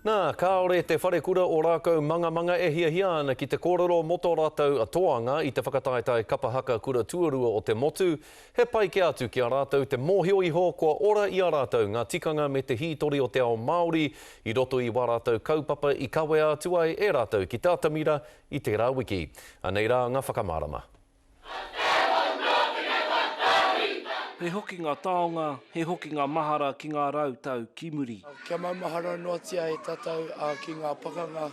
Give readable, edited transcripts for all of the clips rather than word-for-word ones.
Nā, kāore te wharekura o rākau manga e hia ana ki te kōrero moto rātou atoanga i te whakataetai kapahaka kura tuarua o te motu. He pai ke atu ki a rātou te mōhio iho kua ora i a rātou ngā tikanga me te hītori o te ao Māori i roto i wā rātou kaupapa i kawe atu ai e rātou ki Tātamira i te rā wiki. Anei rā ngā whakamārama. He hoki ngā taonga, he hoki ngā mahara ki ngā rautau ki muri. Kia mau mahara noatia e tātou ki ngā pakanga,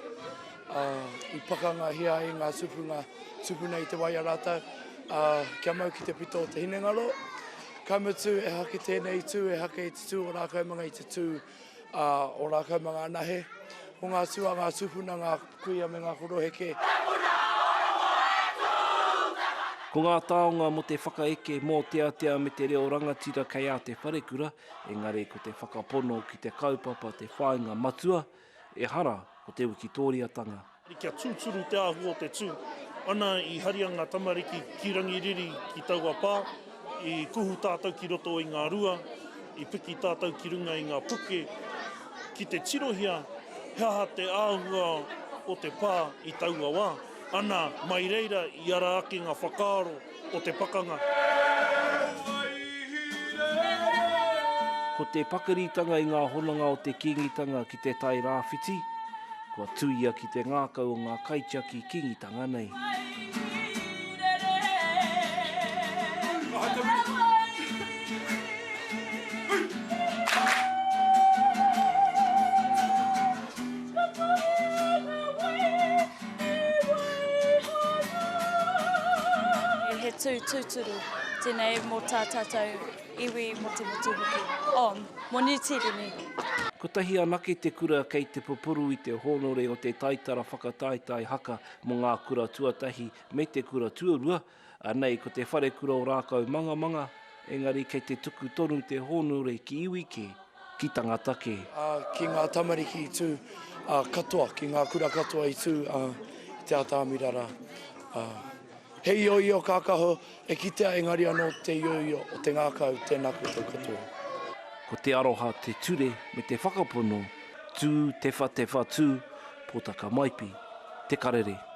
i pakanga hia i ngā supuna i te waia rātou. Kia mau ki te pito o te hinengaro. Kaumutu e hake tēnei tū, e hake i te tū o rākau mga i te tū o rākau mga anahe. Ho ngā sua, ngā supuna, ngā kuia me ngā koroheke. Ko ngā taonga mo te whakaeke mō te atea me te reo rangatira kei a te wharekura, engari ko te whakapono ki te kaupapa te whāinga matua, e hara ko te wikitōriatanga. Kia tūturu te ahu o te tū, ana i harianga tamariki ki rangiriri ki taua pā, i kuhu tātou ki roto i ngā rua, i piki tātou ki runga i ngā puke, ki te tirohia, heaha te āhua o te pā i taua wā. Ana mai reira i ara ake ngā whakaaro o te pakanga. Ko te pakaritanga i ngā honanga o te kingitanga ki te tai rāwhiti, kua tuia ki te ngākau o ngā kaitiaki kingitanga nei. He tūturu, tēnei mō tā tātou iwi mō te motu hoki. Mō Nutirini. Ko tahi anake te kura kei te pupuru i te honore o te taitara whakataetai haka mō ngā kura tuatahi me te kura tuarua, anei ko te wharekura o rākau manga, engari kei te tuku tonu te honore ki iwi ki tangatake. Ki ngā tamariki i tū katoa, ki ngā kura katoa i tū i te Tātamirara. He ioio kākaho e kitea engari anō te ioio o te ngākau tēnā koutou katoa. Ko te aroha te ture me te whakapono, tū te wha tū, pōtaka maipi, te karere.